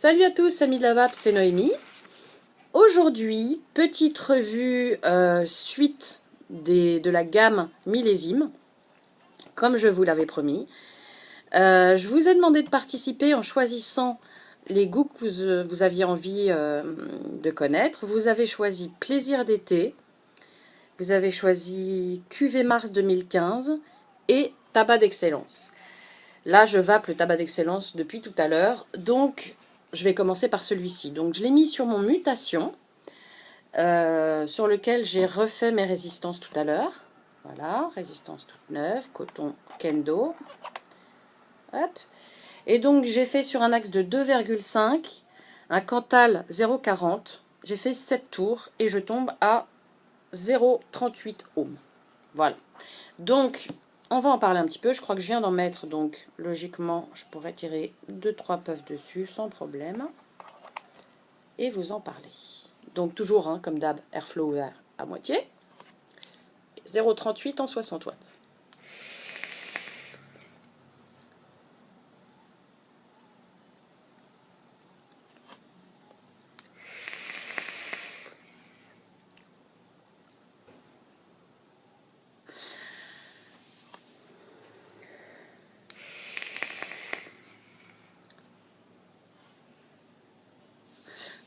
Salut à tous, amis de la vape, c'est Noémie. Aujourd'hui, petite revue suite de la gamme millésime, comme je vous l'avais promis. Je vous ai demandé de participer en choisissant les goûts que vous aviez envie de connaître. Vous avez choisi Plaisir d'été, vous avez choisi Cuvée Mars 2015 et Tabac d'Excellence. Là, je vape le tabac d'excellence depuis tout à l'heure, donc je vais commencer par celui-ci. Donc, je l'ai mis sur mon mutation, sur lequel j'ai refait mes résistances tout à l'heure. Voilà, résistance toute neuve, coton Kendo. Hop. Et donc, j'ai fait sur un axe de 2,5, un Cantal 0,40. J'ai fait 7 tours et je tombe à 0,38 ohms. Voilà. Donc, on va en parler un petit peu. Je crois que je viens d'en mettre, donc logiquement, je pourrais tirer 2-3 puffs dessus sans problème. Et vous en parler. Donc toujours, hein, comme d'hab, airflow ouvert à moitié. 0,38 en 60 watts.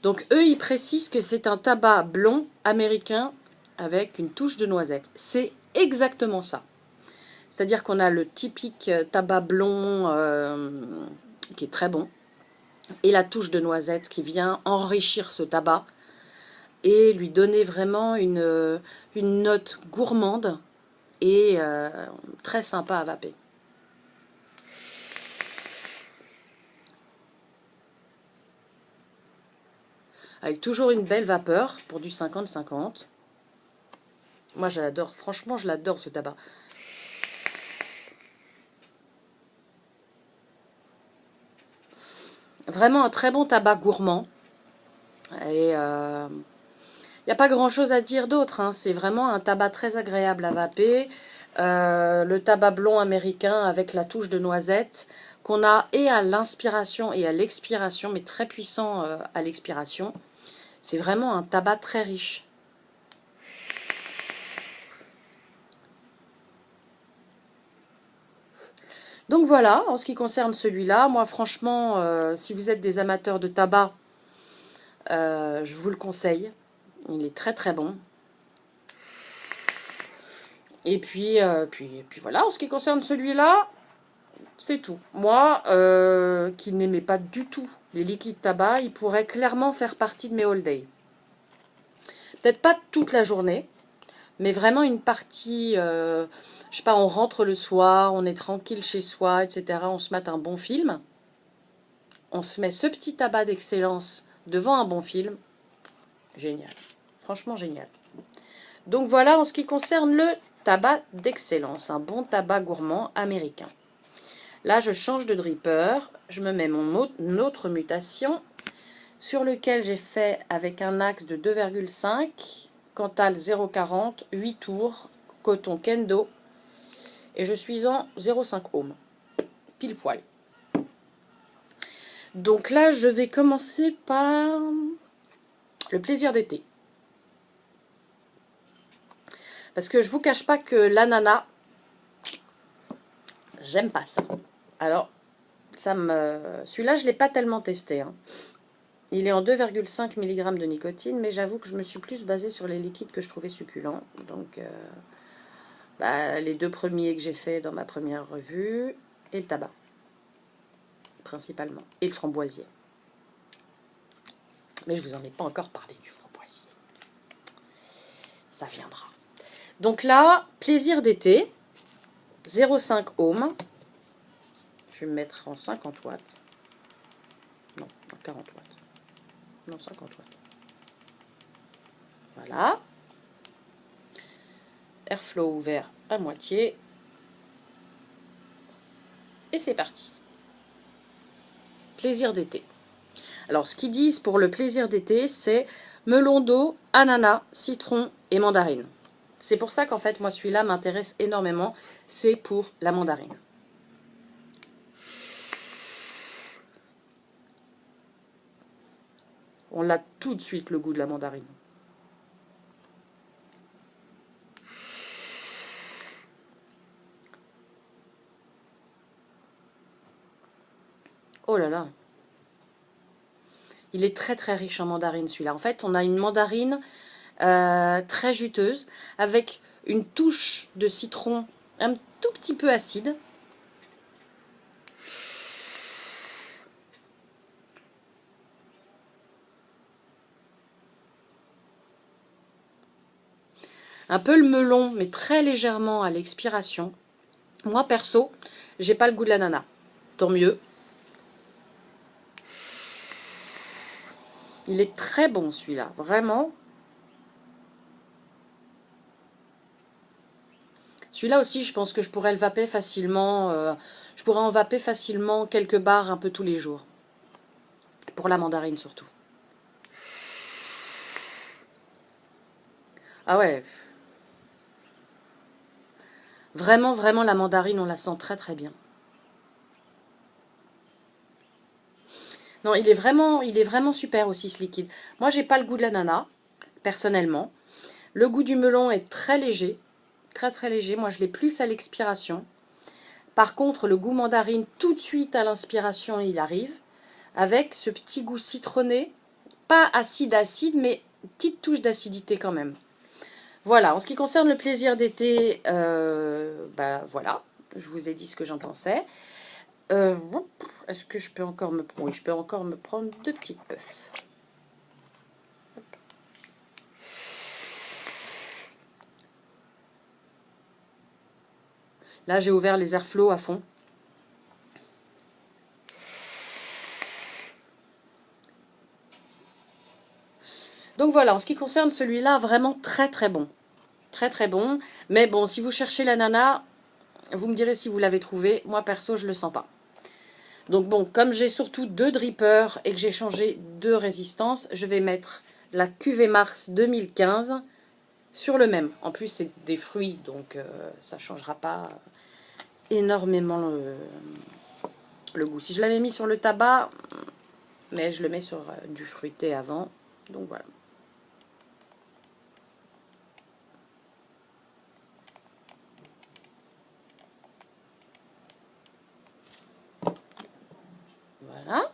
Donc eux, ils précisent que c'est un tabac blond américain avec une touche de noisette. C'est exactement ça. C'est-à-dire qu'on a le typique tabac blond qui est très bon et la touche de noisette qui vient enrichir ce tabac et lui donner vraiment une note gourmande et très sympa à vaper. Avec toujours une belle vapeur pour du 50-50. Moi, je l'adore. Franchement, je l'adore, ce tabac. Vraiment un très bon tabac gourmand. Et il n'y a pas grand-chose à dire d'autre. Hein. C'est vraiment un tabac très agréable à vaper. Le tabac blond américain avec la touche de noisette qu'on a et à l'inspiration et à l'expiration, mais très puissant à l'expiration. C'est vraiment un tabac très riche. Donc voilà, en ce qui concerne celui-là, moi franchement, si vous êtes des amateurs de tabac, je vous le conseille. Il est très très bon. Et puis voilà, en ce qui concerne celui-là, c'est tout. Moi, qui n'aimais pas du tout les liquides tabac, il pourrait clairement faire partie de mes all day. Peut-être pas toute la journée, mais vraiment une partie, je sais pas, on rentre le soir, on est tranquille chez soi, etc. On se mate un bon film. On se met ce petit tabac d'excellence devant un bon film. Génial. Franchement génial. Donc voilà en ce qui concerne le tabac d'excellence. Un bon tabac gourmand américain. Là, je change de dripper. Je me mets mon autre mutation sur lequel j'ai fait avec un axe de 2,5, Cantal 0,40, 8 tours, coton Kendo. Et je suis en 0,5 ohms. Pile poil. Donc là, je vais commencer par le plaisir d'été. Parce que je vous cache pas que l'ananas, j'aime pas ça. Alors, celui-là, je ne l'ai pas tellement testé. Hein. Il est en 2,5 mg de nicotine, mais j'avoue que je me suis plus basée sur les liquides que je trouvais succulents. Donc, les deux premiers que j'ai fait dans ma première revue, et le tabac, principalement, et le framboisier. Mais je vous en ai pas encore parlé du framboisier. Ça viendra. Donc là, plaisir d'été, 0,5 ohms. Je vais me mettre en 50 watts. Non, en 40 watts. Non, 50 watts. Voilà. Airflow ouvert à moitié. Et c'est parti. Plaisir d'été. Alors, ce qu'ils disent pour le plaisir d'été, c'est melon d'eau, ananas, citron et mandarine. C'est pour ça qu'en fait, moi, celui-là m'intéresse énormément. C'est pour la mandarine. On a tout de suite le goût de la mandarine. Oh là là. Il est très très riche en mandarine celui-là. En fait, on a une mandarine très juteuse avec une touche de citron un tout petit peu acide. Un peu le melon, mais très légèrement à l'expiration. Moi, perso, j'ai pas le goût de l'ananas. Tant mieux. Il est très bon celui-là, vraiment. Celui-là aussi, je pense que je pourrais le vaper facilement. Je pourrais en vaper facilement quelques barres un peu tous les jours. Pour la mandarine surtout. Ah ouais. Vraiment, vraiment, la mandarine, on la sent très très bien. Non, il est vraiment super aussi ce liquide. Moi, j'ai pas le goût de l'ananas, personnellement. Le goût du melon est très léger, très très léger. Moi, je l'ai plus à l'expiration. Par contre, le goût mandarine, tout de suite à l'inspiration, il arrive. Avec ce petit goût citronné. Pas acide, mais une petite touche d'acidité quand même. Voilà, en ce qui concerne le plaisir d'été, voilà, je vous ai dit ce que j'en pensais. Est-ce que je peux encore me prendre... Oui, je peux encore me prendre 2 petites puffs. Là, j'ai ouvert les airflow à fond. Donc voilà, en ce qui concerne celui-là, vraiment très très bon. Très très bon. Mais bon, si vous cherchez l'ananas, vous me direz si vous l'avez trouvé. Moi, perso, je le sens pas. Donc bon, comme j'ai surtout 2 drippers et que j'ai changé 2 résistances, je vais mettre la cuvée Mars 2015 sur le même. En plus, c'est des fruits, donc ça ne changera pas énormément le goût. Si je l'avais mis sur le tabac, mais je le mets sur du fruité avant. Donc voilà. Voilà.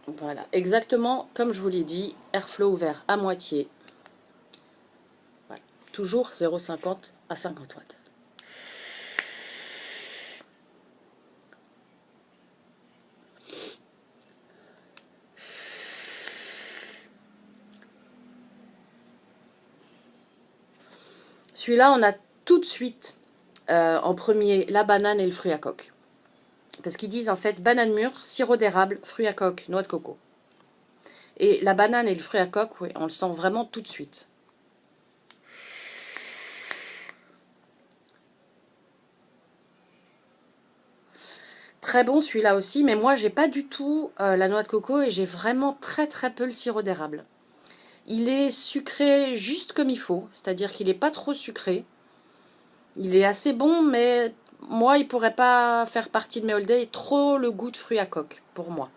Voilà, exactement comme je vous l'ai dit, airflow ouvert à moitié. Voilà. Toujours 0,50 à 50 watts. Celui-là, on a tout de suite en premier la banane et le fruit à coque. Parce qu'ils disent en fait banane mûre, sirop d'érable, fruit à coque, noix de coco. Et la banane et le fruit à coque, oui, on le sent vraiment tout de suite. Très bon celui-là aussi, mais moi j'ai pas du tout la noix de coco et j'ai vraiment très très peu le sirop d'érable. Il est sucré juste comme il faut, c'est-à-dire qu'il n'est pas trop sucré. Il est assez bon, mais moi il pourrait pas faire partie de mes holidays. Trop le goût de fruit à coque pour moi.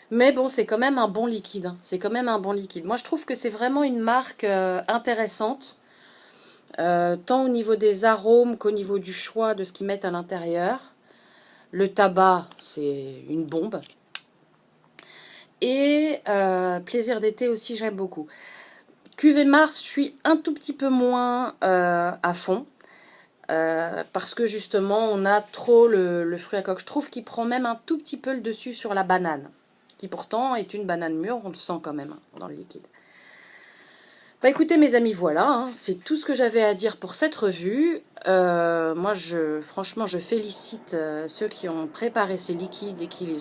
Mais bon, c'est quand même un bon liquide. C'est quand même un bon liquide. Moi, je trouve que c'est vraiment une marque intéressante, tant au niveau des arômes qu'au niveau du choix de ce qu'ils mettent à l'intérieur. Le tabac, c'est une bombe. Et plaisir d'été aussi, j'aime beaucoup. Cuvée Mars, je suis un tout petit peu moins à fond. Parce que justement, on a trop le fruit à coque. Je trouve qu'il prend même un tout petit peu le dessus sur la banane, qui pourtant est une banane mûre, on le sent quand même dans le liquide. Bah écoutez mes amis, voilà, hein, c'est tout ce que j'avais à dire pour cette revue. Moi, franchement, je félicite ceux qui ont préparé ces liquides et qui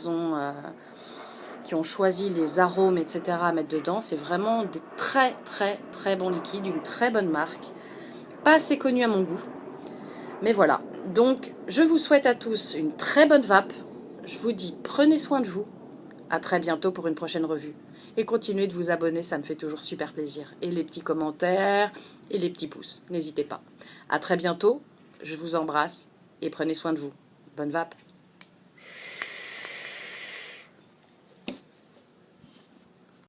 qui ont choisi les arômes, etc. à mettre dedans. C'est vraiment des très très très bons liquides, une très bonne marque. Pas assez connue à mon goût. Mais voilà, donc je vous souhaite à tous une très bonne vape. Je vous dis prenez soin de vous. À très bientôt pour une prochaine revue. Et continuez de vous abonner, ça me fait toujours super plaisir. Et les petits commentaires et les petits pouces, n'hésitez pas. À très bientôt, je vous embrasse et prenez soin de vous. Bonne vape!